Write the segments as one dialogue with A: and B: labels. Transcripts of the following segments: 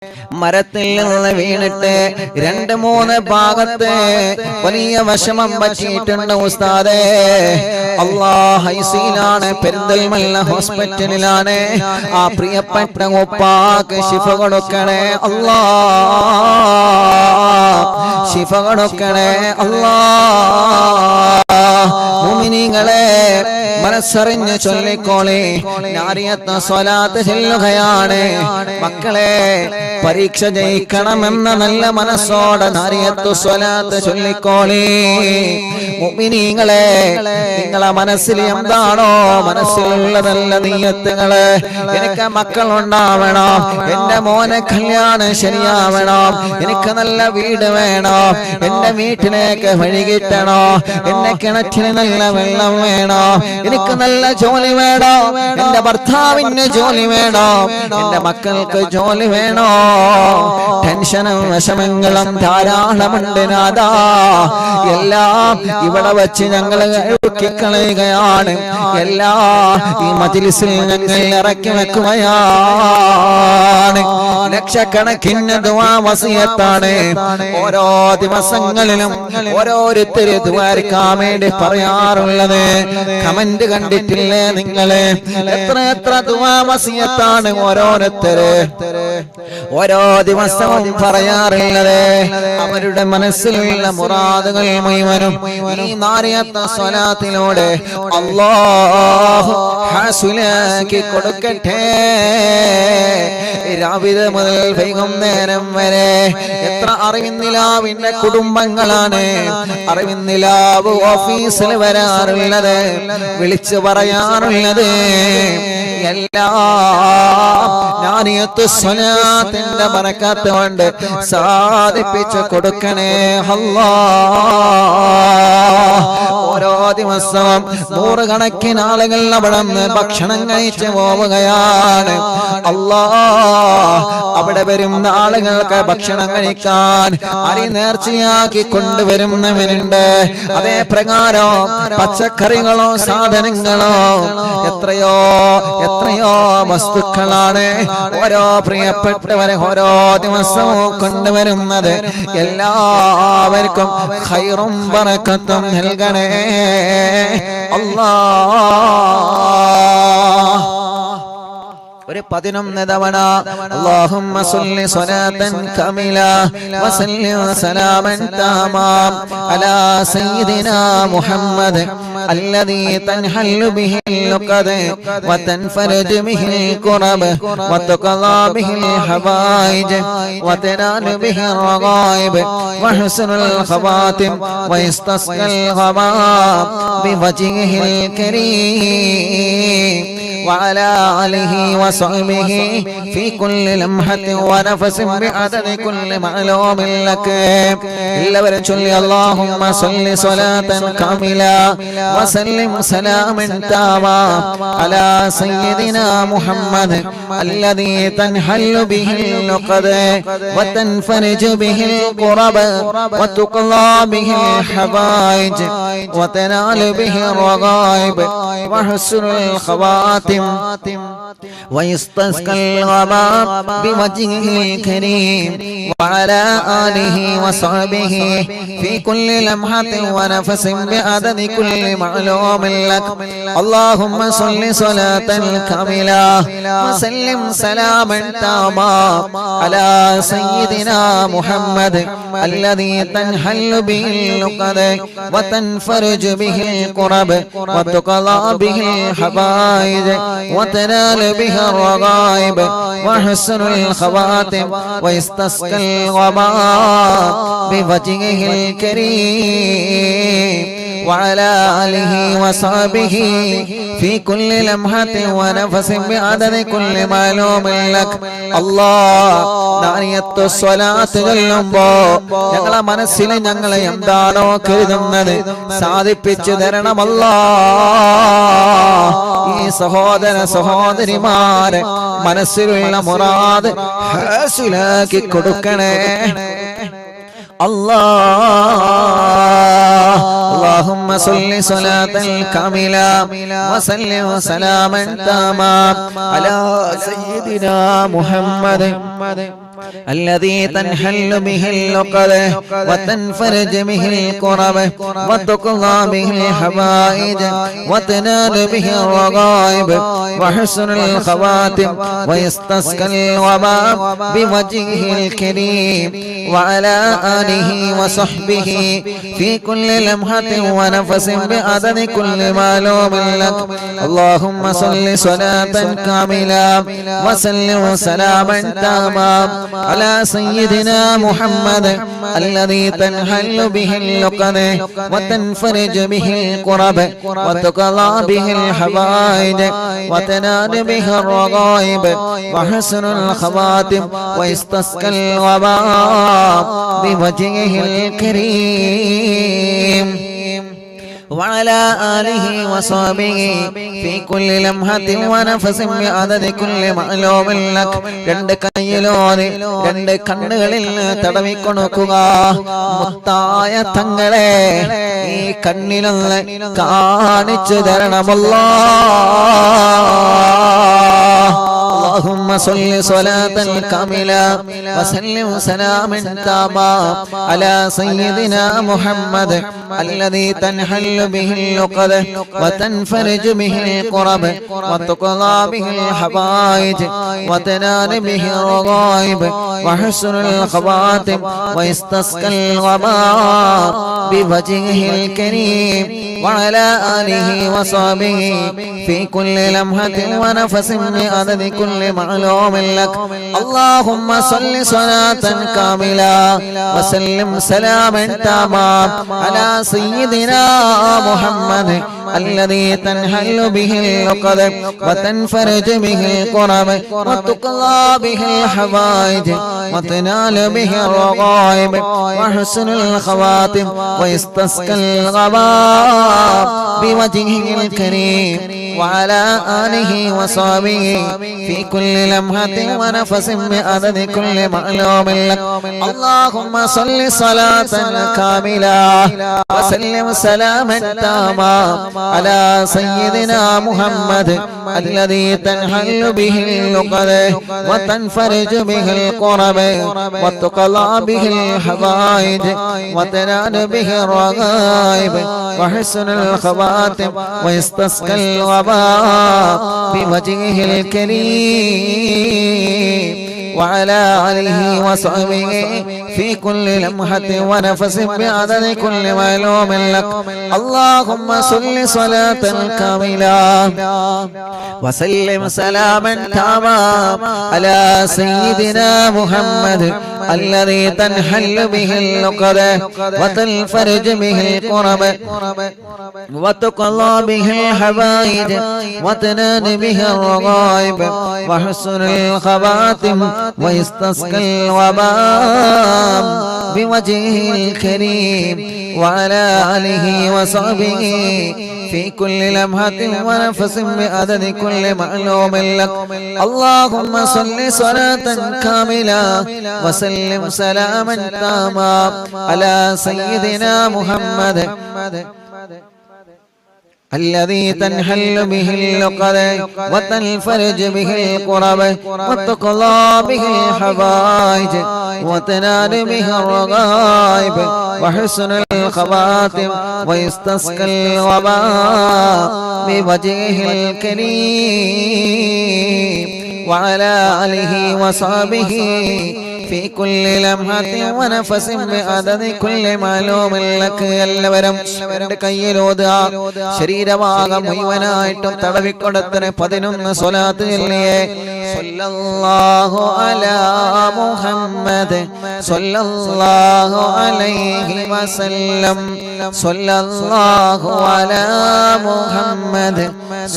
A: മരത്തിൽ നിന്ന് വീണിട്ട് 2-3 ഭാഗത്ത് വലിയ വിഷമം പറ്റിയിട്ടുണ്ട് ഉസ്താദേ. അല്ലാഹ് ഹൈസിലാണ്, പെരിന്തൽമണ്ണ ഹോസ്പിറ്റലിലാണ്. ആ പ്രിയപ്പെട്ട ഉപ്പാക്ക് ശിഫ കൊടുക്കണേ അല്ലാഹ്, ശിഫ കൊടുക്കണേ അല്ലാഹ്. മുഅ്മിനീങ്ങളെ മനസ്സറിഞ്ഞ് ചൊല്ലിക്കോളി, നാരിയത്ത് സ്വലാത്ത് ചൊല്ലുകയാണ്. മക്കളെ പരീക്ഷ ജയിക്കണമെന്ന നല്ല മനസ്സോടെ നാരിയത്ത് സ്വലാത്ത് ചൊല്ലിക്കോളി. മുഅ്മിനീങ്ങളെ നിങ്ങളെ മനസ്സിൽ എന്താണോ മനസ്സിലുള്ളതല്ല നിയ്യത്തുകള്. എനിക്ക് മക്കളുണ്ടാവണം, എന്റെ മോനെ കല്യാണം ശരിയാവണം, എനിക്ക് നല്ല വീട് വേണം, എന്റെ വീട്ടിലേക്ക് വഴി കിട്ടണോ, എന്റെ കിണറ്റിന് നല്ല വെള്ളം വേണം, എനിക്ക് നല്ല ജോലി വേണോ, എന്റെ ഭർത്താവിന് ജോലി വേണോ, എന്റെ മക്കൾക്ക് ജോലി വേണോ. ടെൻഷനും വിഷമങ്ങളും ധാരാളമുണ്ട് നാദാ. എല്ലാം ഇവിടെ വെച്ച് ഞങ്ങൾ കളയുകയാണ്. എല്ലാം ഈ മജ്‌ലിസിൽ ഞങ്ങൾ ഇറക്കി വെക്കുകയാണ്. ലക്ഷക്കണക്കിന് ദുആ വസിയത്താണ് ഓരോ ദിവസങ്ങളിലും ഓരോരുത്തര് ദുആരിക്കാൻ വേണ്ടി പറയാറുള്ളത്. കമന്റ് കണ്ടിട്ടില്ലേ നിങ്ങള്? എത്ര ദുആ വസിയത്താണ് ഓരോരുത്തര് ഓരോ ദിവസവും പറയാറുള്ളത്. അവരുടെ മനസ്സിലുള്ള മുറാദുകൾ മുഴുവനും ഈ നാരിയത്ത് സ്വലാത്തിലൂടെ അല്ലാഹു ഹാസിലാക്കി കൊടുക്കട്ടെ. രാവിലെ മുതൽ വൈകുന്നേരം വരെ എത്ര അറിവിന്നിലാവിന്റെ കുടുംബങ്ങളാണ് അറിവിന്നിലാവ് ഓഫീസിൽ വരാറുള്ളത്, വിളിച്ചു പറയാറുള്ളത്. എല്ലാം നാരിയത്ത് സ്വലാത്തിന്റെ ബറക്കത്ത് കൊണ്ട് സാധിപ്പിച്ചു കൊടുക്കണേ അല്ലാഹ്. ഓരോ ദിവസവും 100 കണക്കിന് ആളുകൾ അവിടെ നിന്ന് ഭക്ഷണം കഴിച്ചു പോവുകയാണ്. അല്ലാഹ് അവിടെ വരുന്ന ആളുകൾക്ക് ഭക്ഷണം കഴിക്കാൻ അരി നേർച്ചയാക്കി കൊണ്ടുവരുന്നവനുണ്ട്. അതേ പ്രകാരം പച്ചക്കറികളോ സാധനങ്ങളോ എത്രയോ വസ്തുക്കളാണ് ഓരോ പ്രിയപ്പെട്ടവരെ ഓരോ ദിവസവും കൊണ്ടുവരുന്നത്. എല്ലാവർക്കും ഖൈറും ബറക്കത്തും നൽകണേ അല്ലാഹ്. ഒരു 11 തവണ അല്ലാഹുമ്മ സ്വല്ലി സ്വലാത്തൻ കമില വസല്ലി സലാമൻ തമാം അലാ സയ്യിദിനാ മുഹമ്മദ് الذي تنحل به اللقد وتنفرج به الكرب وتقضى به الحوائج وتنال به الرغائب وحسن الخواتم ويستسقى الغمام بوجهه الكريم وعلى آله وصحبه في كل لمحة ونفس بعدد كل معلوم لك. എല്ലാവരും ചൊല്ലി اللهم صل صلاة كاملة وسلم سلاما تاما على سيدنا محمد الذي تنحل به اللقد وتنفرج به الكرب وتقضى به الحوائج وتنال به الرغائب وحسن الخواتم ويستسقى الغمام بوجهه الكريم وعلى آله وصحبه في كل لمحة ونفس بعدد كل معلوم لك. اللهم صل صلاة كاملة وسلم سلاما تاما على سيدنا محمد الذي تنحل به اللقد وتنفرج به الكرب وتقضى به الحوائج وتنال به الرغائب وحسن الخواتم ويستسقى الغمام بوجهه الكريم وعلى آله وصحبه في كل لمحة ونفس بعدد كل معلوم لك. الله നാരിയത്ത് സ്വലാത്ത് ചൊല്ലുമ്പോ ഞങ്ങളെ മനസ്സിൽ ഞങ്ങളെ എന്താണോ കരുതുന്നത് സാധിപ്പിച്ചു തരണം അല്ലാഹ്. ഈ സഹോദര സഹോദരിമാരെ മനസ്സിലുള്ള മുറാദ് ഹാസിലാക്കി കൊടുക്കണേ അല്ലാഹ്. اللهم صل صلاة كاملة وسلم سلاما تاما على سيدنا محمد الذي تنحل به العقد وتنفرج به الكرب وتقضى به الحوائج وتنال به الرغائب وحسن الخواتم ويستسقى الوباء بوجهه الكريم وعلى آله وصحبه في كل لمحة ونفس بعدد كل معلوم لك. اللهم صل صلاة كاملة وسلم سلاما تاما على سيدنا محمد الذي تنحل به العقد وتنفرج به الكرب وتقضى به الحوائج وتنال به الرغائب وحسن الخواتم ويستسقى الوباء بوجهه الكريم وعلى آله وصحبه في كل لمحة ونفس بعدد كل معلوم لك. രണ്ട് കൈയിലോടെ രണ്ട് കണ്ണുകളിൽ തടവിക്കൊടുക്കുക. മുത്തായ തങ്ങളെ ഈ കണ്ണിലൊന്ന് കാണിച്ചു തരണമല്ലോ. اللهم صل صلاة كاملة وسلم سلاما تاما على سيدنا محمد الذي تنحل به العقد وتنفرج به الكرب وتقضى به الحوائج وتنال به الرغائب وحسن الخواتم ويستسقى الوباء بوجهه الكريم وعلى آله وصحبه في كل لمحة ونفس بعدد كل معلوم لك. اللهم صل صلاة كاملة وسلم سلاما تاما على سيدنا محمد الذي تنحل به العقد وتنفرج به الكرب وتقضى به الحوائج وتنال به الرغائب وحسن الخواتم ويستسقى الغباء بوجهه الكريم وعلى آله وصحبه في كل لمحة ونفس بعدد كل معلوم لك. اللهم صل صلاة كاملة وسلم سلاما تاما على سيدنا محمد الذي تنحل به العقد وتنفرج به الكرب وتقضى به الحوائج وتنال به الرغائب وحسن الخواتم ويستسقى الوباء بوجهه الكريم وعلى آله وصحبه في كل لمحة ونفس بعدد كل معلوم لك. اللهم صل صلاة كاملة وسلم سلاما تاما على سيدنا محمد الذي تنحل به العقد وتنفرج به الكرب وتقضى به الحوائج وتنال به الرغائب وحسن الخواتم ويستسقى الوباء بوجهه الكريم وعلى آله وصحبه في كل لمحة ونفس بعدد كل معلوم لك. اللهم صل صلاة كاملة وسلم سلاما تاما على سيدنا محمد الذي تنحل به العقد وتنفرج به الكرب وتقضى به الحوائج وتنال به الرغائب وحسن الخواتم ويستسقى الوباء بوجهه الكريم وعلى آله وصحبه في كل لمحة ونفس بعدد كل معلوم لك. എല്ലാവരും കയ്യിലോതുക. ശരീരഭാഗം മുഴുവനായിട്ടും തടവിക്കൊടുത്തിന് 11 സ്വലാത്ത് ചൊല്ലിയേ. സല്ലല്ലാഹു അലാ മുഹമ്മദ് സല്ലല്ലാഹു അലൈഹി വസല്ലം സല്ലല്ലാഹു അലാ മുഹമ്മദ്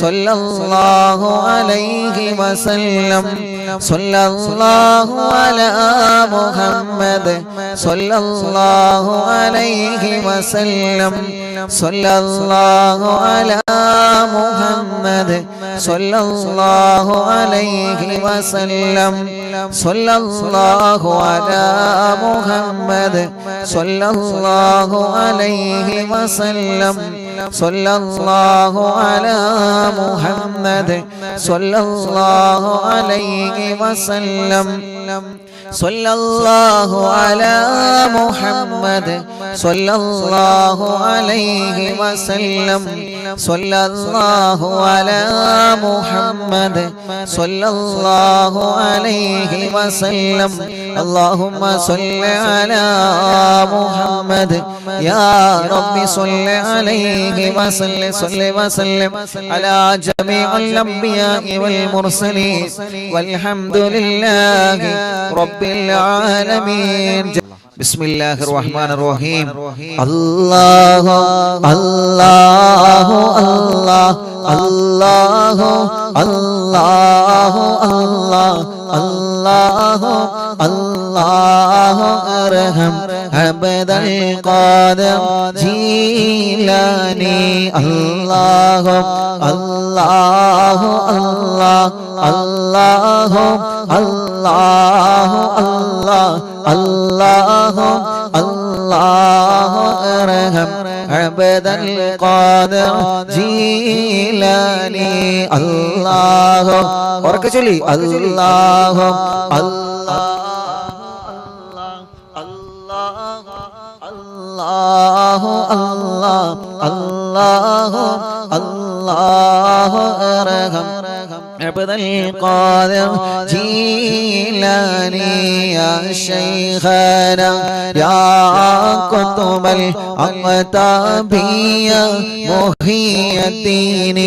A: സല്ലല്ലാഹു അലൈഹി വസല്ലം സല്ലല്ലാഹു അലാ മുഹമ്മദ് സല്ലല്ലാഹു അലൈഹി വസല്ലം സല്ലല്ലാഹു അലാ മുഹമ്മദ് സല്ലല്ലാഹു അലൈഹി വസല്ലം സല്ലല്ലാഹു അലാ മുഹമ്മദ് സല്ലല്ലാഹു അലൈഹി വസല്ലം സല്ലല്ലാഹു അലാ മുഹമ്മദ് സല്ലല്ലാഹു അലൈഹി വസല്ലം സല്ലല്ലാഹു അലാ മുഹമ്മദ് സല്ലല്ലാഹു അലൈഹി വസല്ലം സല്ലല്ലാഹു അലാ മുഹമ്മദ് സല്ലല്ലാഹു അലൈഹി വസല്ലം اللهم صل على محمد يا رب صل عليه وسلم على جميع الأنبياء والمرسلين والحمد لله رب العالمين بسم الله الرحمن الرحيم الله الله الله الله الله الله الله الله أرحم عبد القادر جيلاني الله الله الله الله الله الله الله الله أرحم عبد القادر جيلاني الله وركشلي الله الله الله الله الله الله أرحم عبد القادر جيلاني يا شيخنا يا قطب الأقطاب يا محي الدين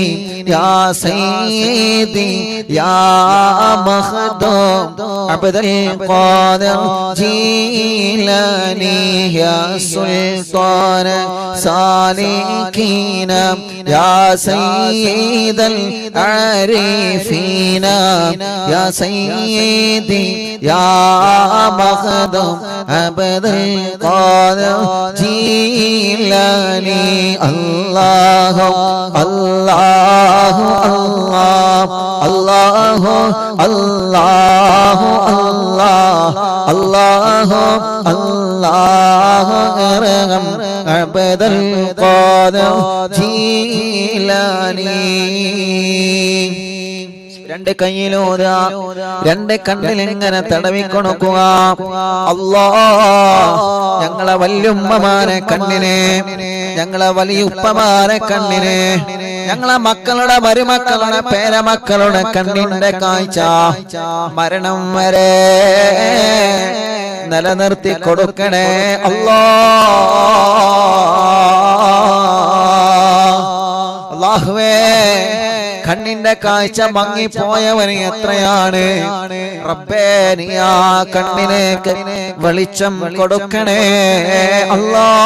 A: يا سيدي يا مخدوم عبد القادر جيلاني يا سلطان سالكين يا سيد العارفين يا سيدي يا مخدوم عبد القادر جيلاني الله الله الله الله الله الله الله الله أرحم عبد القادر جيلاني രണ്ട് കൈയിലൂതാ രണ്ട് കണ്ണിൽ ഇങ്ങനെ തടവിക്കൊടുക്കുക അല്ലാഹ് ഞങ്ങളെ വല്യുമ്മമാരെ കണ്ണിനെ ഞങ്ങളെ വലിയുപ്പമാരെ കണ്ണിനെ ഞങ്ങളെ മക്കളുടെ മരുമക്കളുടെ പേരമക്കളുടെ കണ്ണിന്റെ കാഴ്ച മരണം വരെ നിലനിർത്തി കൊടുക്കണേ അല്ലാഹുവേ കണ്ണിന്റെ കാഴ്ച മങ്ങിപ്പോയവന് എത്രയാണ് റബ്ബേ നീ ആ കണ്ണിലേക്ക് വെളിച്ചം കൊടുക്കണേ അല്ലാഹ്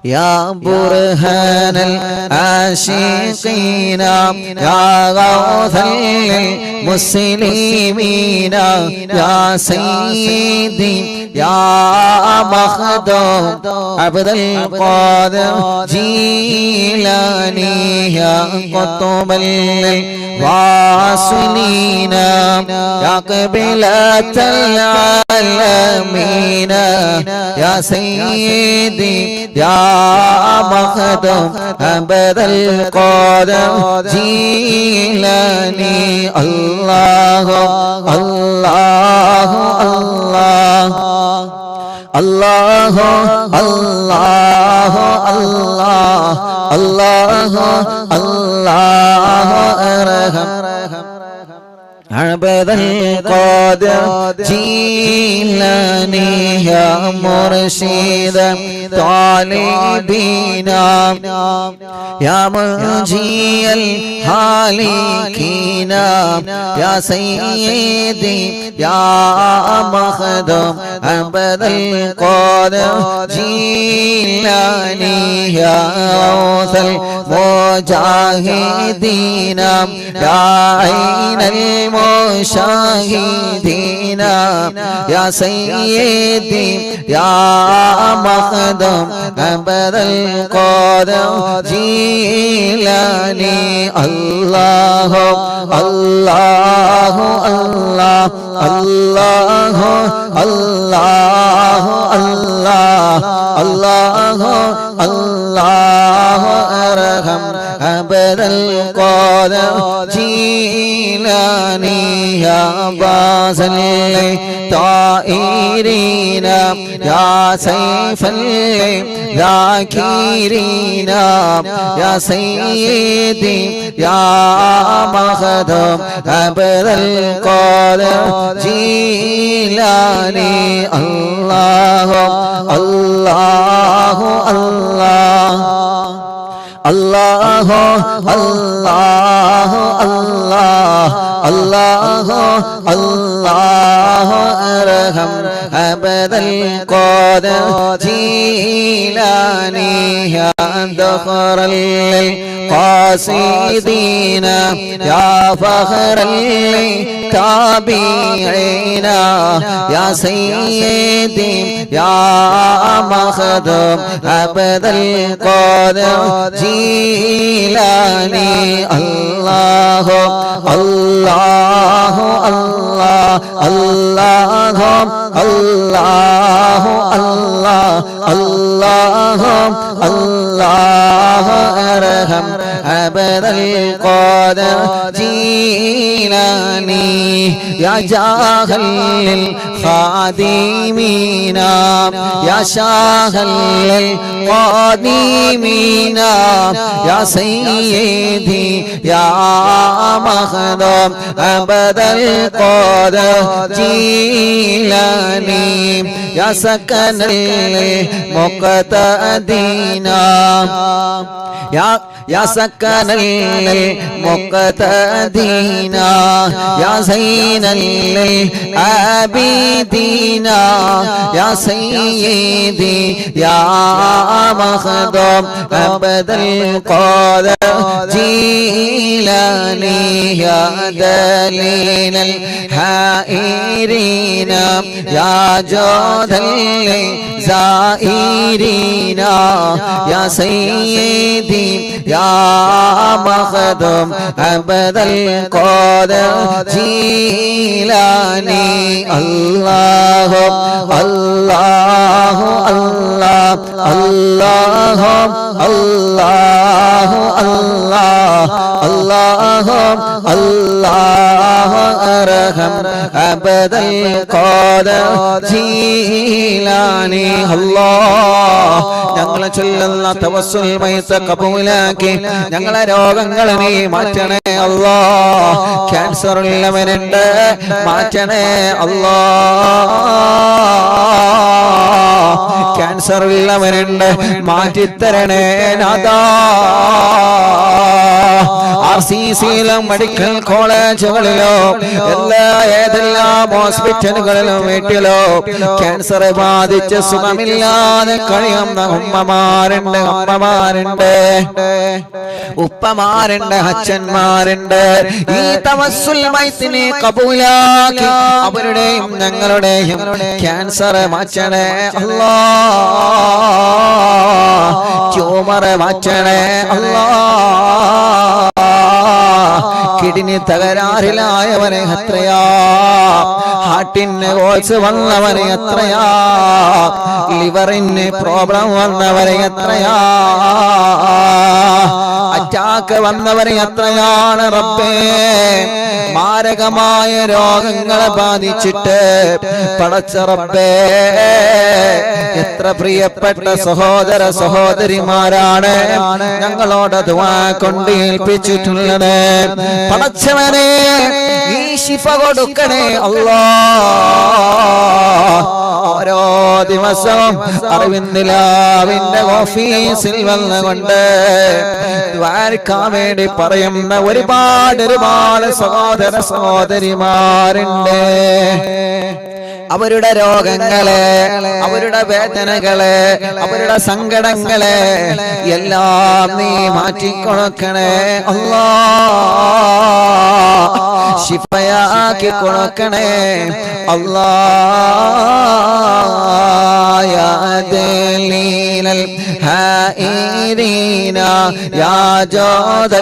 A: يا برهان العاشقين يا غوث للمسلمين يا سيدي يا مخدوم عبد القادر جيلاني يا قطب الواصلين يا قبلة العالمين يا سيدي يا مخدوم عبد القادر جيلاني الله الله الله الله الله الله الله الله أرحم عبد القادر جيلاني يا مرشد طالبين يا منجي الهالكين يا سيدي يا مخدوم عبد القادر جيلاني يا غوث المجاهدين يا عين المشاهدين يا سيدي يا مخدوم عبد القادر جيلاني الله الله الله الله الله الله الله الله الله أرحم عبد القادر جيلاني يا باز الطائرين يا سيف الذاكرين يا سيدي يا مخدوم عبد القادر جيلاني الله الله الله الله الله الله الله الله أرحم عبد القادر جيلاني يا دخر القاصدين يا فخر التابعين يا سيدي يا مخدوم عبد القادر جيلاني الله الله الله الله الله الله الله الله أرحم عبد القادر جيلاني يا جاهل الخادمين يا شاهل القادمين يا سيدي يا مخدوم عبد القادر جيلاني يا سكن المقتدين يا سكن المقتدين يا زين العابدين يا سيدي يا مخدوم عبد القادر جيلاني يا دليل الحائرين يا جود الزائرين يا سيدي يا مخدوم عبد القادر جيلاني الله الله الله الله الله الله الله الله أرحم عبد القادر جيلاني الله ഞങ്ങളെ ചൊല്ലുന്ന തവസ്സുൽ മൈത്ത് കബൂലാക്കി ഞങ്ങളെ രോഗങ്ങളെ നീ മാറ്റണേ അല്ലാഹ് ക്യാൻസർ ഉള്ളവനുണ്ട് മാറ്റണേ അല്ലാഹ് ക്യാൻസർ ഉള്ളവനുണ്ട് മാറ്റിത്തരണേ നാഥാ RCCയിലും മെഡിക്കൽ കോളേജുകളിലോ ഏതെല്ലാം ഹോസ്പിറ്റലുകളിലും വീട്ടിലോ ക്യാൻസർ ബാധിച്ച് സുഖമില്ലാതെ കഴിയുന്ന ഉമ്മമാരുണ്ട് അമ്മമാരുണ്ട് ഉപ്പമാരുണ്ട് അച്ഛന്മാരുണ്ട് ഈ തവസ്സുൽ മൈത്തിനെ കബൂലാക്കി അവരുടെയും ഞങ്ങളുടെയും ക്യാൻസർ മാറ്റണേ അല്ലാഹ് ട്യൂമർ മാറ്റണേ അല്ലാഹ് കിഡ്നി തകരാറിലായവനെ എത്രയാ ഹാർട്ടിന് കോഴ്സ് വന്നവനെ എത്രയാ ലിവറിന് പ്രോബ്ലം വന്നവരെ എത്രയാ അറ്റാക്ക് വന്നവരെ എത്രയാണ് റബ്ബേ മാരകമായ രോഗങ്ങളെ ബാധിച്ചിട്ട് പടച്ച റബ്ബേ എത്ര പ്രിയപ്പെട്ട സഹോദര സഹോദരിമാരാണ് ഞങ്ങളോട് ദുആ കൊണ്ട് ഏൽപ്പിച്ചിട്ടുള്ളത് പടച്ചവനെ നീ ശിഫ കൊടുക്കണേ അല്ലാഹ് ഓരോ ദിവസവും അറിവിന്ദിലാവിന്റെ ഓഫീസിൽ വന്നുകൊണ്ട് ദ്വാരക്കാൻ വേണ്ടി പറയുന്ന ഒരുപാട് സഹോദര സഹോദരിമാരുണ്ട് അവരുടെ രോഗങ്ങളെ അവരുടെ വേദനകളെ അവരുടെ സങ്കടങ്ങളെ എല്ലാം നീ മാറ്റിക്കൊടുക്കണേ അല്ലാഹ് ശിഫയാക്കി കൊടുക്കണേ അല്ലാഹ് يا دليل الحائرين يا جود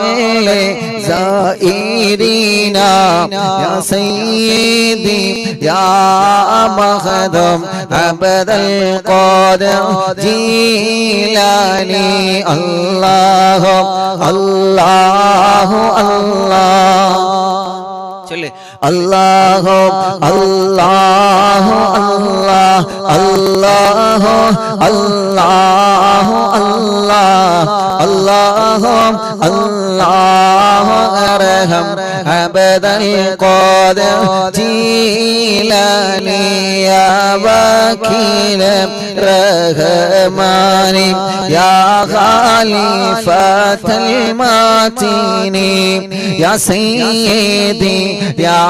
A: الزائرين يا سيدي يا مخدوم عبد القادر جيلاني الله الله الله الله الله الله الله الله الله الله أرحم عبد القادر جيلاني يا وكيل الرحمن يا خليفة المتين يا سيدي يا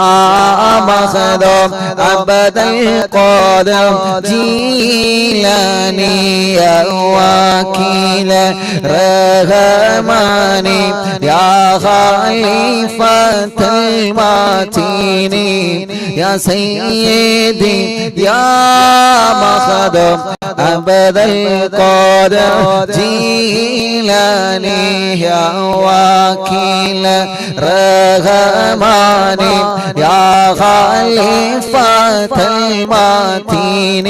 A: مخدوم عبد القادر جيلاني يا وكيل الرحمن يا خليفة المتين يا سيدي يا مخدوم عبد القادر جيلاني يا وكيل الرحمن يا خليفة المتين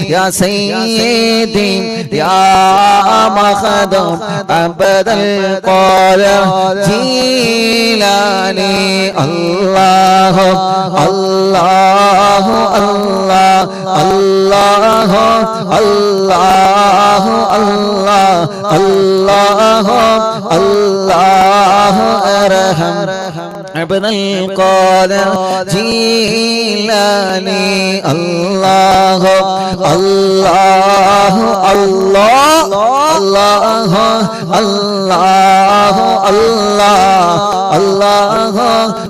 A: يا سيدي يا مخدوم عبد القادر جيلاني الله الله الله الله الله الله الله الله أرحم عبد القادر جيلاني الله الله الله الله الله الله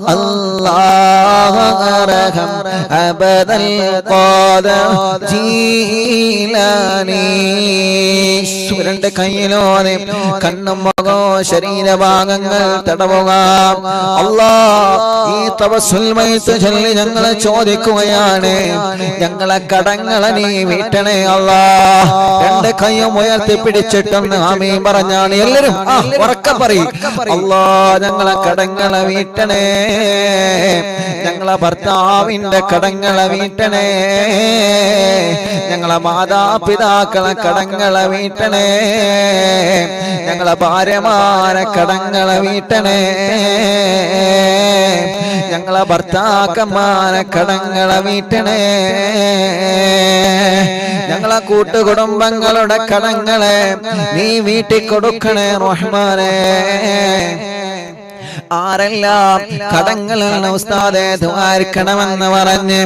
A: الله أرحم عبد القادر جيلاني സുരന്റെ കയ്യിലോനെ കണ്ണും മുഖവും ശരീരഭാഗങ്ങൾ തടവുക അല്ലാഹ് ഈ തവസ്സുൽ മൈത്ത് ചൊല്ലി ഞങ്ങളെ ചോദിക്കുകയാണ് ഞങ്ങളെ കടങ്ങളെ നീ വീട്ടണേ അല്ലാഹ് രണ്ട് കൈയും ഉയർത്തി പിടിച്ചിട്ടൊന്ന് ആമീൻ പറഞ്ഞാണ് എല്ലാവരും ഉറക്കെ പറയും അല്ലാഹ് ഞങ്ങളെ കടങ്ങളെ വീട്ടണേ ഞങ്ങളെ ഭർത്താവിന്റെ കടങ്ങളെ വീട്ടണേ ഞങ്ങളെ മാതാപിതാക്കളെ കടങ്ങളെ വീട്ടണേ ഞങ്ങളെ ഭാര്യമാരെ കടങ്ങളെ വീട്ടണേ ഞങ്ങളെ ഭർത്താക്കന്മാരെ കടങ്ങളെ വീട്ടണേ ഞങ്ങളെ കൂട്ടുകുടുംബങ്ങളുടെ കടങ്ങളെ നീ വീട്ടിൽ കൊടുക്കണേ റഹ്മാനേ ആരെല്ലാം കടങ്ങളാണ് ഉസ്താദേ ദ്വാരിക്കണമെന്ന് പറഞ്ഞ്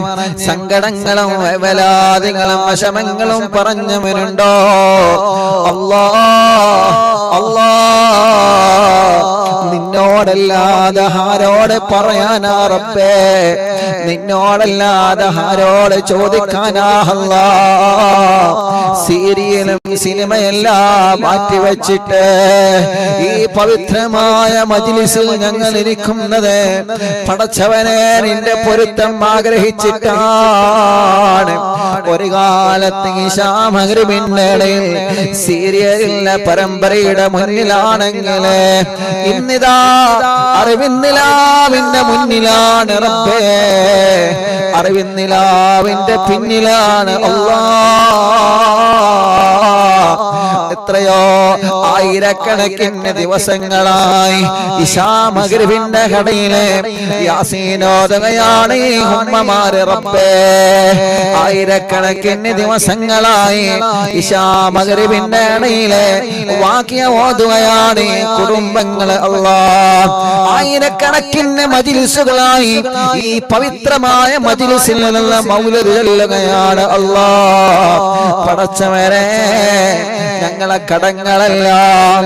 A: സങ്കടങ്ങളും വേവലാദികളും വിഷമങ്ങളും പറഞ്ഞവരുണ്ടോ അല്ലാഹ് അല്ലാഹ് നിന്നോടല്ലാതെ ആരോട് പറയാനാ റബ്ബേ നിന്നോടല്ലാതെ ആരോട് ചോദിക്കാനാ അല്ലാഹ് സീരിയലും സിനിമയെല്ലാം മാറ്റിവെച്ചിട്ട് ഈ പവിത്രമായ മജ്ലിസിൽ ഞങ്ങൾ ഇരിക്കുന്നത് പടച്ചവനെ നിന്റെ പൊരുത്തം ആഗ്രഹിച്ചിട്ടാണ് ഒരു കാലത്ത് ഇശാ മഗ്രിബിന്റെ ഇടയിൽ സീരിയലിലെ പരമ്പരയുടെ മുന്നിലാണെങ്കിൽ ഇന്നിതാ അറിവിന്നിലാവിന്റെ മുന്നിലാണ് റബ്ബേ അറിവിന്നിലാവിന്റെ പിന്നിലാണ് അല്ലാഹ് എത്രയോ ആയിരക്കണക്കിന് ദിവസങ്ങളായി ഇശാ മഗ്രിബിന്റെ കടയിലെ യാസീനോദകയാണ് ഈ ഉമ്മമാര് റബ്ബേ ആയിരക്കണക്കിന് ദിവസങ്ങളായി ഇശാ മഗ്രിബിന്റെ കടയിലെ വാക്യ ഓതുകയാണ് കുടുംബങ്ങള് അല്ലാഹ് ആയിരക്കണക്കിന് മജ്ലിസുകളായി ഈ പവിത്രമായ മജ്ലിസിൽ നിന്നുള്ള മൗലിദ് ചൊല്ലുകയാണ് അല്ലാഹ് പടച്ചവനെ ഞങ്ങളെ കടങ്ങളെല്ലാം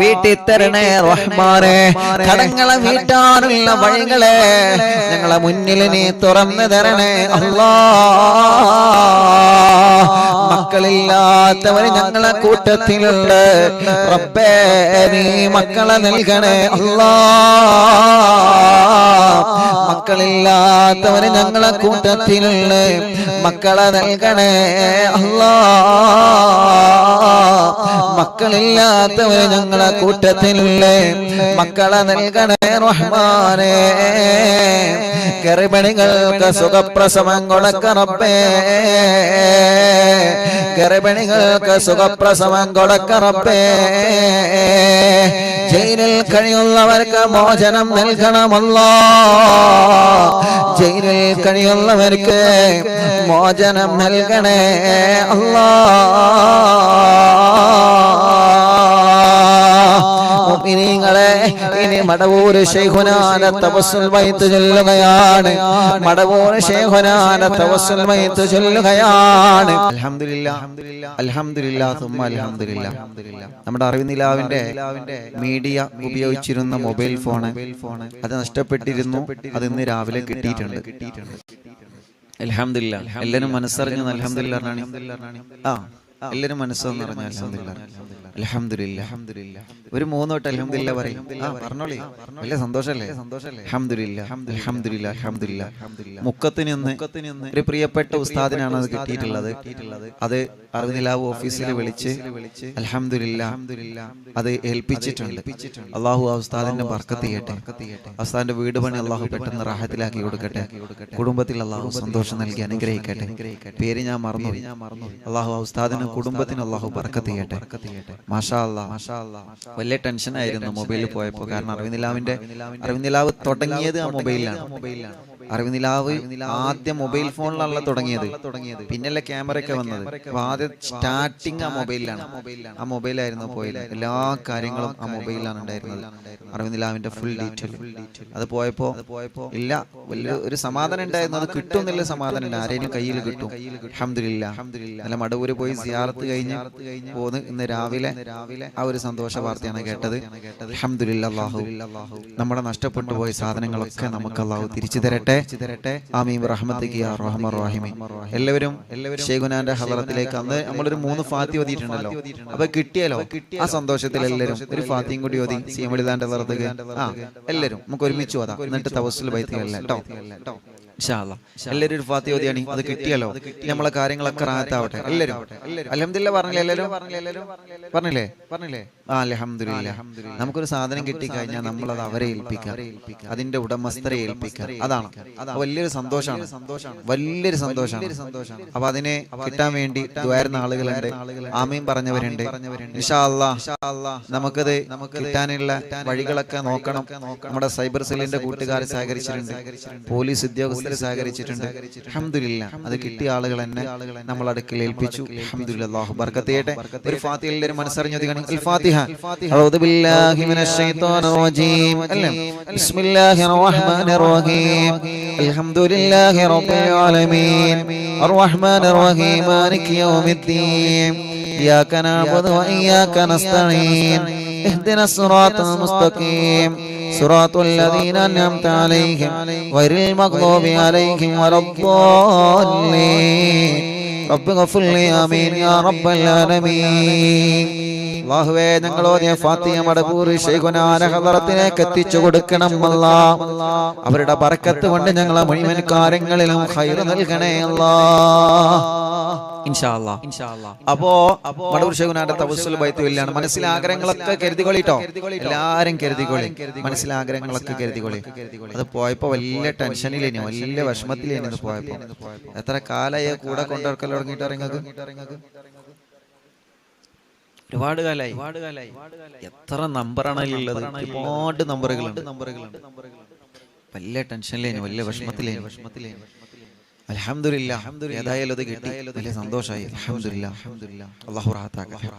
A: വീട്ടിൽ തരണേ റഹ്മാനെ കടങ്ങളെ വീട്ടാനുള്ള വഴികളെ ഞങ്ങളെ മുന്നിൽ നീ തുറന്നു തരണേ അല്ലാഹ് മക്കളില്ലാത്തവർ ഞങ്ങളെ കൂട്ടത്തിലുണ്ട് റബ്ബേ നീ മക്കളെ നൽകണേ അല്ലാഹ് മക്കളില്ലാ മക്കളില്ലാത്തവര് ഞങ്ങളെ കൂട്ടത്തിലുള്ള മക്കളെ നൽകണേ അല്ലാ. മക്കളില്ലാത്തവര് ഞങ്ങളെ കൂട്ടത്തിലുള്ള മക്കളെ നൽകണേ റഹ്മാനേ. ഗർഭിണികൾക്ക് സുഖപ്രസവം കൊടുക്ക റബ്ബേ. ഗർഭിണികൾക്ക് സുഖപ്രസവം കൊടുക്ക റബ്ബേ. ജയിലിൽ കഴിയുന്നവർക്ക് മോചനം നൽകണമല്ലോ. ജയിലിൽ കഴിയുന്നവർക്ക് മോചനം നൽകണേ അല്ലാ. മുഅ്മിനീങ്ങളെ, ഇനി മടവൂര് ശൈഖുനാന തവസ്സുൽ ബൈത്ത് ചൊല്ലുകയാണ്. മടവൂര് ശൈഖുനാന തവസ്സുൽ ബൈത്ത് ചൊല്ലുകയാണ്. അൽഹംദുലില്ലാഹ് അൽഹംദുലില്ലാഹ് സുമ്മ അൽഹംദുലില്ലാഹ്. നമ്മുടെ അറിവിനിലാവിന്റെ മീഡിയ ഉപയോഗിച്ചിരുന്ന മൊബൈൽ ഫോൺ അത് നഷ്ടപ്പെട്ടിരുന്നു. അത് ഇന്ന് രാവിലെ കിട്ടിയിട്ടുണ്ട്. അൽഹംദുലില്ലാഹ്. എല്ലാവരും മനസ്സറിഞ്ഞു അൽഹംദുലില്ലാഹ്. എല്ലാവരും മനസ്സെന്ന് പറഞ്ഞ അൽഹംദുലില്ലാഹ് അൽഹംദുലില്ലാഹ്. ഒരു 3 വട്ടം അൽഹംദുലില്ലാഹ് പറയും. പറഞ്ഞോളി, വലിയ സന്തോഷല്ലേ? അൽഹംദുലില്ലാഹ് അൽഹംദുലില്ലാഹ് അൽഹംദുലില്ലാഹ്. മുക്കത്തിന് ഒരു പ്രിയപ്പെട്ട ഉസ്താദിനാണ് അത് കിട്ടിയിട്ടുള്ളത്. അത് അറിവിനിലാവ് ഓഫീസിൽ വിളിച്ച് അൽഹംദുലില്ലാഹ് അത് ഏൽപ്പിച്ചിട്ടുണ്ട്. അല്ലാഹു ആ ഉസ്താദിന്റെ ബർക്കത്ത് ചെയ്യട്ടെ. ഉസ്താദിന്റെ വീട് പണി അല്ലാഹു പെട്ടെന്ന് റാഹത്തിലാക്കി കൊടുക്കട്ടെ. കുടുംബത്തിൽ അല്ലാഹു സന്തോഷം നൽകി അനുഗ്രഹിക്കട്ടെ. പേര് ഞാൻ മറന്നുപോയി. അല്ലാഹു ആ ഉസ്താദിന് കുടുംബത്തിന് അല്ലാഹു ബർക്കത്ത് ചെയ്യട്ടെ. മാഷാ അല്ലാഹ്. വലിയ ടെൻഷൻ ആയിരുന്നു മൊബൈലിൽ പോയപ്പോൾ. കാരണം അറിവിനിലാവ് തുടങ്ങിയത് ആ മൊബൈലിലാണ്. അറിവിനിലാവ് ആദ്യം മൊബൈൽ ഫോണിലാണല്ലോ തുടങ്ങിയത്. പിന്നല്ലേ ക്യാമറയൊക്കെ വന്നത്. അപ്പൊ ആദ്യം സ്റ്റാർട്ടിങ് ആ മൊബൈലിലാണ്. ആ മൊബൈലായിരുന്നു പോയത്. എല്ലാ കാര്യങ്ങളും ആ മൊബൈലിലാണ് ഉണ്ടായിരുന്നത്. അറിവിനിലാവിന്റെ ഫുൾ ഡീറ്റെയിൽ അത് പോയപ്പോ ഇല്ല, വലിയ ഒരു സമാധാനം ഉണ്ടായിരുന്നു. അത് കിട്ടും എന്നുള്ള സമാധാനം ഇല്ല. ആരെയും കയ്യിൽ കിട്ടും. അൽഹംദുലില്ലാഹ്. നല്ല മടവൂര് പോയി സിയാറത്ത് കഴിഞ്ഞ് പോന്ന് ഇന്ന് രാവിലെ ആ ഒരു സന്തോഷ വാർത്തയാണ് കേട്ടത്. അൽഹംദുലില്ലാഹ്. അല്ലാഹു നമ്മുടെ നഷ്ടപ്പെട്ടു പോയ സാധനങ്ങളൊക്കെ നമുക്ക് അല്ലാഹു തിരിച്ചു തരട്ടെ. ആമീൻ റഹ്മത്തിക യാ റഹ്മാൻ റഹീം. എല്ലാവരും ശൈഖുനാന്റെ ഹളറത്തിലേക്ക് അന്ന് നമ്മളൊരു 3 ഫാത്തി ഓതിയിട്ടുണ്ടല്ലോ. അപ്പൊ കിട്ടിയല്ലോ. ആ സന്തോഷത്തിൽ എല്ലാവരും ഒരു ഫാത്തിയും കൂടി ഓതി സിയമലിദാന്റെ ഹളറത്തേക്ക് എല്ലാവരും നമുക്ക് ഒരുമിച്ച് ഓതാം. എന്നിട്ട് തവസ്സുൽ ബൈത്ത് കേട്ടോ. ഇൻഷാ അല്ലാഹ് എല്ലാവരും ഒരു ഫാത്തി ഓതിയാണ്. അത് കിട്ടിയല്ലോ. നമ്മളെ കാര്യങ്ങളൊക്കെ റാഹത്താവട്ടെ. എല്ലാവരും അൽഹംദുലില്ലാഹ് പറഞ്ഞില്ലേ? എല്ലാവരും പറഞ്ഞില്ലേ? അൽഹംദുലില്ലാഹ്. നമുക്കൊരു സാധനം കിട്ടിക്കഴിഞ്ഞാൽ നമ്മളത് അവരെ ഏൽപ്പിക്കുക, അതിന്റെ ഉടമസ്ഥരെ ഏൽപ്പിക്കുക. അതാണ് വലിയൊരു സന്തോഷമാണ്. വലിയൊരു സന്തോഷമാണ്. അപ്പൊ അതിനെ കിട്ടാൻ വേണ്ടി ദ്വാരുന്ന ആളുകളുണ്ട്. ആമീൻ പറഞ്ഞവരുണ്ട്. ഇൻഷാ അല്ലാഹ് നമുക്കത് കിട്ടാനുള്ള വഴികളൊക്കെ നോക്കണം. നമ്മുടെ സൈബർ സെല്ലിന്റെ കൂട്ടുകാർ സഹകരിച്ചിട്ടുണ്ട്. പോലീസ് ഉദ്യോഗസ്ഥർ സഹകരിച്ചിട്ടുണ്ട്. അൽഹംദുലില്ലാഹ്. അത് കിട്ടിയ ആളുകൾ തന്നെ നമ്മൾ അടുക്കൽ ഏൽപ്പിച്ചു. അൽഹംദുലില്ലാഹ്. അല്ലാഹു ബർക്കത്ത് ചെയ്യട്ടെ. ഒരു ഫാത്തിഹ എല്ലാവരും മനസ്സറിഞ്ഞൊതുകണം. അൽ ഫാത്തിഹ. അഊദു ബില്ലാഹി മിനശ് ശൈത്വാനിർ റജീം. ബിസ്മില്ലാഹിർ റഹ്മാനിർ റഹീം. അൽഹംദുലില്ലാഹി റബ്ബിൽ ആലമീൻ അർറഹ്മാനിർ റഹീം മാലികി യൗമിദ്ദീൻ ഇയ്യാക നഅ്ബുദു വ ഇയ്യാക നസ്തഈൻ ഇഹ്ദിനസ് സിറാത്തൽ മുസ്തഖീം صراط الذين أنعمت عليهم غير المغضوب عليهم ولا الضالين رب اغفر لي آمين يا رب العالمين. അല്ലാഹുവേ, ഞങ്ങൾ ഓതിയ ഫാത്തിഹ മടവൂര് ശൈഖുനാന്റെ ഹളറത്തിലേക്ക് എത്തിച്ചു കൊടുക്കണം അല്ലാഹ്. അവരുടെ ബർക്കത്ത് കൊണ്ട് ഞങ്ങളെ മുഴുവൻ കാര്യങ്ങളിലും ഖൈർ നൽകണേ അല്ലാഹ്. ഇൻഷാ അല്ലാഹ്. അപ്പോ മടവൂർ ശൈഖുനാന്റെ തവസ്സുൽ ബൈത്ത് ചൊല്ലാണ്. മനസ്സിലെ ആഗ്രഹങ്ങളൊക്കെ കരുതിക്കൊള്ളിട്ടോ. എല്ലാരും കരുതിക്കൊള്ളി. മനസ്സിലെ ആഗ്രഹങ്ങളൊക്കെ കരുതിക്കൊള്ളി. അത് പോയപ്പോ വലിയ ടെൻഷനിലേനി, വലിയ വിഷമത്തിലേനി. പോയപ്പോ എത്ര കാലായി കൂടെ കൊണ്ടിറക്കൽ തുടങ്ങിയിട്ട് ഇറങ്ങക്ക്? ഒരുപാട് കാലായി. എത്ര നമ്പറാണ് ഉള്ളത്? ഒരുപാട് നമ്പറുകളുണ്ട്. വലിയ ടെൻഷനിലേനി, വലിയ വിഷമത്തിലേനി. അൽഹംദുലില്ലാഹ്. ഏതായാലും അത് കിട്ടി. വലിയ സന്തോഷമായി. അൽഹംദുലില്ലാഹ്. അല്ലാഹു റാഹത്താക്കട്ടെ.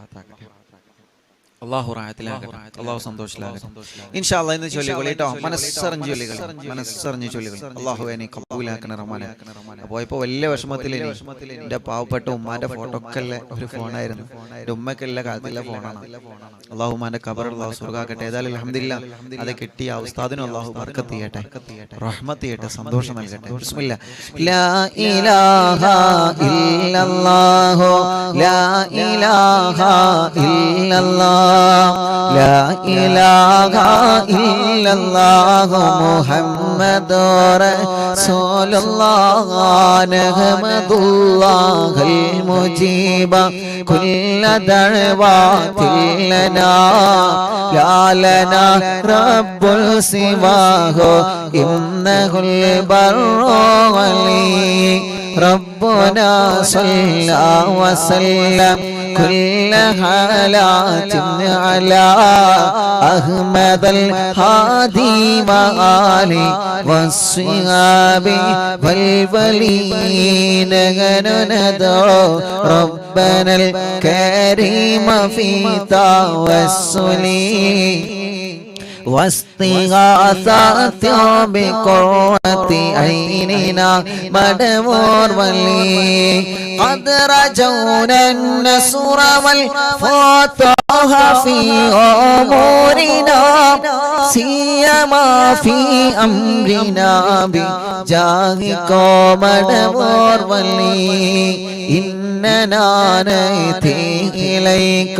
A: അല്ലാഹു റാഹത്തിലാകട്ടെ. അല്ലാഹു സന്തോഷത്തിലാകട്ടെ. ഇൻഷാ അല്ലാഹ് ഇന്ന് ചൊല്ലിക്കൊള്ളി ട്ടോ. മനസ്സറിഞ്ഞ് ചൊല്ലിക്കൊള്ളി. അല്ലാഹുവേ നീ ഖബൂലാക്കണേ റഹ്മാനേ. പോയപ്പോ വലിയ വിഷമത്തിലേനി. എന്റെ പാവപ്പെട്ട ഉമ്മാന്റെ ഫോട്ടോ ഒക്കെ ഒരു ഫോണായിരുന്നു. എന്റെ ഉമ്മക്ക് എല്ലാ കാലത്തിലെ ഫോണാണ്. അല്ലാഹു ഉമ്മാന്റെ ഖബർ അല്ലാഹു സ്വർഗ്ഗാക്കട്ടെ. ഏതായാലും അൽഹംദുലില്ലാഹ് അത് കിട്ടിയ ആ ഉസ്താദിനും അല്ലാഹു ബർക്കത്ത് ചെയ്യട്ടെ, റഹ്മത്ത് ചെയ്യട്ടെ, സന്തോഷം നൽകട്ടെ. ബിസ്മില്ലാഹ്. ലാ ഇലാഹ ഇല്ലല്ലാഹു ലാ ഇലാഹ ഇല്ലല്ലാഹ് لا إله إلا الله محمد رسول الله نحمد الله المجيب كل دعوات لنا لا لنا رب سواه إنه البر ولي ربنا صلى وسلم كل حالات على أحمد الهادي وآله والصحاب والولين ندعو ربنا الكريم في توسلي واستغاثات بقرة عيننا مدمور ولي قد رجونا النصر والفتح في أمورنا سيما في أمرنا بجاهك مدمور ولي إننا نأتي إليك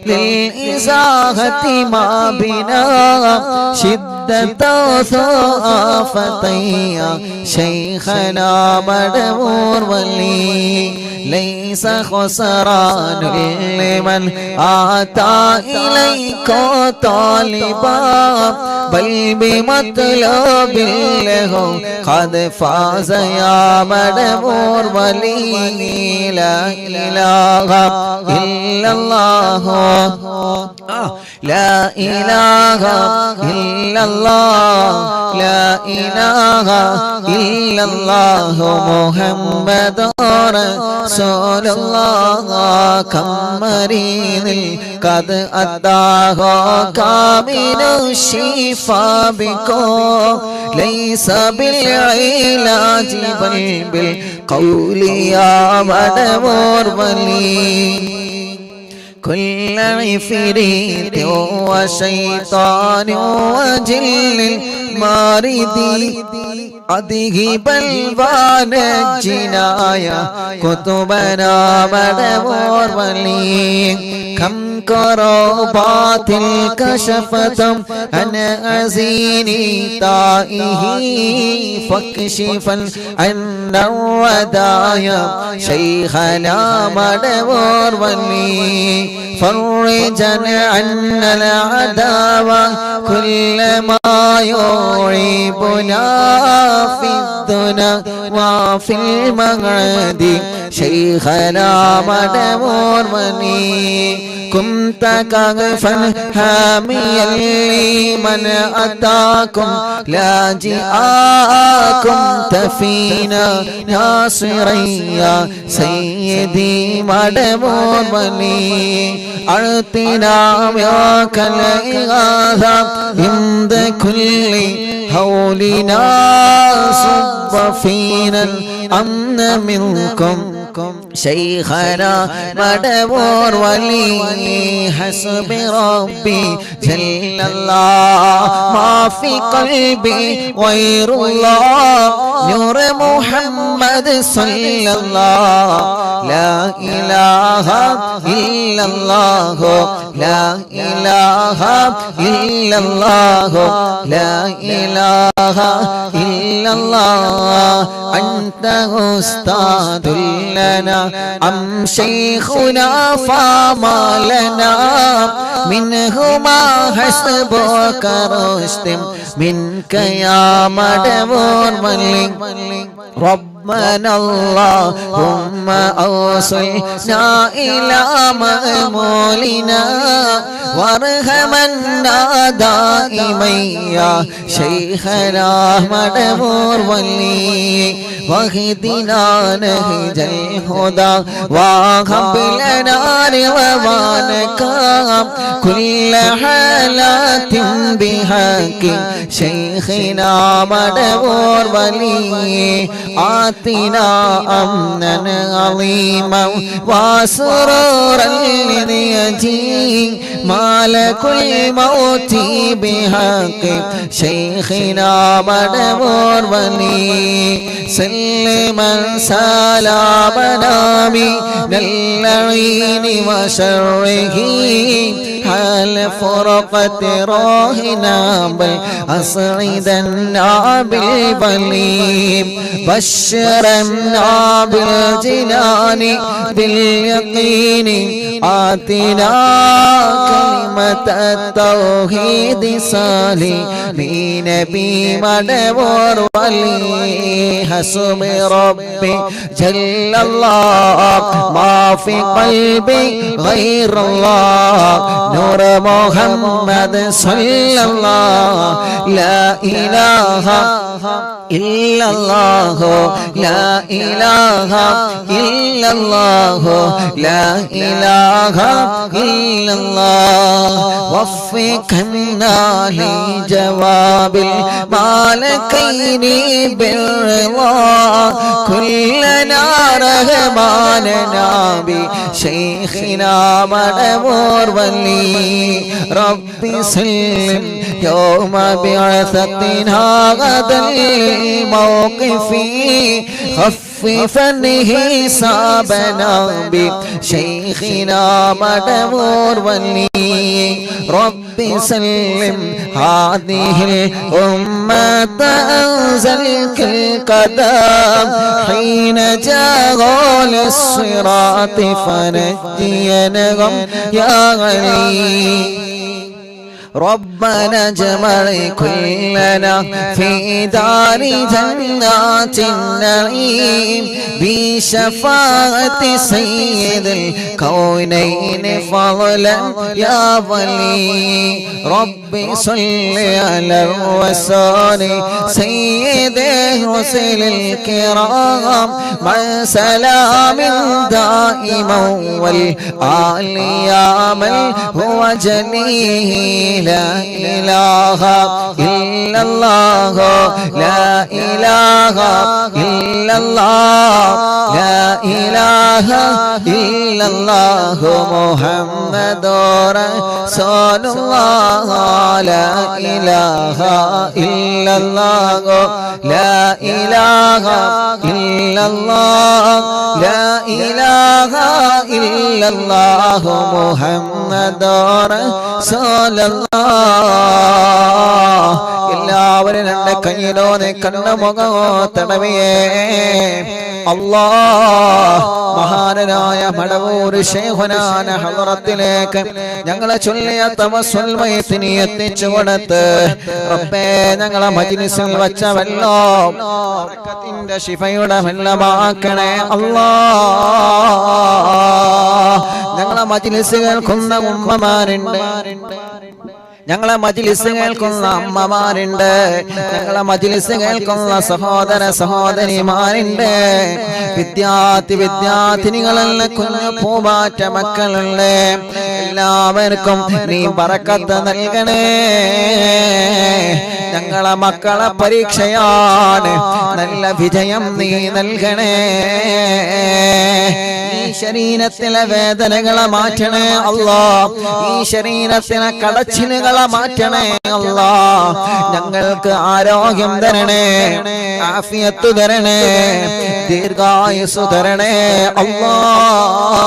A: للإزاحة ما بنا شدة ثقافتي شيخنا مدمور ولي ليس خسران لمن آتى إليك طالبا بل بمطلب له قد فاز يا مدمور ولي لا إله إلا الله لا إله إلا الله لا إله إلا الله محمد رسول الله كم مريض قد أتاه كامل الشفاء بكم ليس بالعلاج بل بالقول يا مدمور ولي كل عفريت وشيطان وجل المارد أذهب البان الجنايا كتبنا مدمور ولي كم كربات كشفت عن أزيني طائه فاكشفا عن الودايا شيخنا مدمور ولي فرجا عنا العداوة كل ما يعيبنا في الدنا وفي المغرد شيخنا مدمور ولي كنت كغفا حاميا لمن أتاكم لاجئاكم تفينا ناصريا سيدي مدمور ولي أعطنا ياك الإغاثة عند كل هولنا صب فينا الأمن منكم شيخنا مدمور ولي حسب ربي جل الله ما في قلبي غير الله نور محمد صلى الله لا إله إلا الله لا إله إلا الله لا إله إلا الله أنت أستاذ لنا أم شيخنا فما لنا منهما حسبك رشد منك يا مدمور ولي ربنا اللهم أوصلنا إلى مأمولنا وارحمنا دائما يا شيخنا مدمور ولي واهدنا نهج الهدى وهب لنا رضوانك كل حالات بحق شيخنا مدمور ولي آتنا أمنا عظيما وسرورا ليجي مالك الموت بحق شيخنا مدمور ولي سلما سلامنا من اللعين وشره حال فرقة راهنا بل أسعدنا بالبليم بشرنا بالجنان باليقين آتنا كلمة التوحيد صالحين بمدبر ولي حسب ربي جل الله ما في قلبي غير الله نور محمد صلى الله لا إله إلا الله لا إله إلا الله لا إله إلا الله وفقنا لجواب المالكين بالرضا كلنا رحماننا بشيخنا مدبور ولي ربي سلم يوم بعثتنا غدا الموقف خففا حسابنا بشيخنا مدبور ولي ربي سلم هذه الأمة أنزلك القدم حين جاءوا للصراط فنجينهم يا غني ربنا اجمع كلنا في دار جنات النعيم بشفاعة سيد الكونين فضلا يا ولي ربي صل على الرسول سيد الرسل الكرام مع سلام دائما والآل يا من هو جليل لا إله إلا الله لا إله إلا الله لا إله إلا الله محمد رسول الله لا إله إلا الله لا إله إلا الله لا إله إلا الله محمد رسول الله എല്ലാവരും രണ്ട് കയ്യിലോനെ കണ്ണുമുഖോ തടവിയേ അല്ലാഹ് മഹാനായ മടവൂർ ശൈഖുനാന ഹളറത്തിലേക്ക് ഞങ്ങളെ ചൊല്ലിയ തവസ്സുൽ മയ്യത്തിനെ എത്തിച്ചു കൊടുത്ത് റബ്ബേ ഞങ്ങളെ മജ്ലിസിൽ വച്ച വെള്ളം ബറക്കത്തിന്റെ ശിഫയുടെ വെള്ളമാക്കണേ അല്ലാഹ് ഞങ്ങളെ മജ്ലിസ് കേൾക്കുന്ന ഉമ്മമാരുണ്ട് ഞങ്ങളെ മജ്ലിസ് കേൾക്കുന്ന അമ്മമാരുണ്ട് ഞങ്ങളെ മജ്ലിസ് കേൾക്കുന്ന സഹോദര സഹോദരിമാരുണ്ട് വിദ്യാർത്ഥിനികളല്ല കുഞ്ഞു പൂമാറ്റ മക്കളുണ്ട് എല്ലാവർക്കും നീ ബറക്കത്ത് നൽകണേ ഞങ്ങളെ മക്കളെ പരീക്ഷയാണ് നല്ല വിജയം നീ നൽകണേ ഈ ശരീരത്തിലെ വേദനകളെ മാറ്റണേ അല്ലാഹ് ഈ ശരീരത്തിലെ കടച്ചിലുകളെ മാറ്റണേ അല്ലാഹ് ഞങ്ങൾക്ക് ആരോഗ്യം തരണേ ആഫിയത്ത് തരണേ ദീർഘായുസ് തരണേ അല്ലാഹ്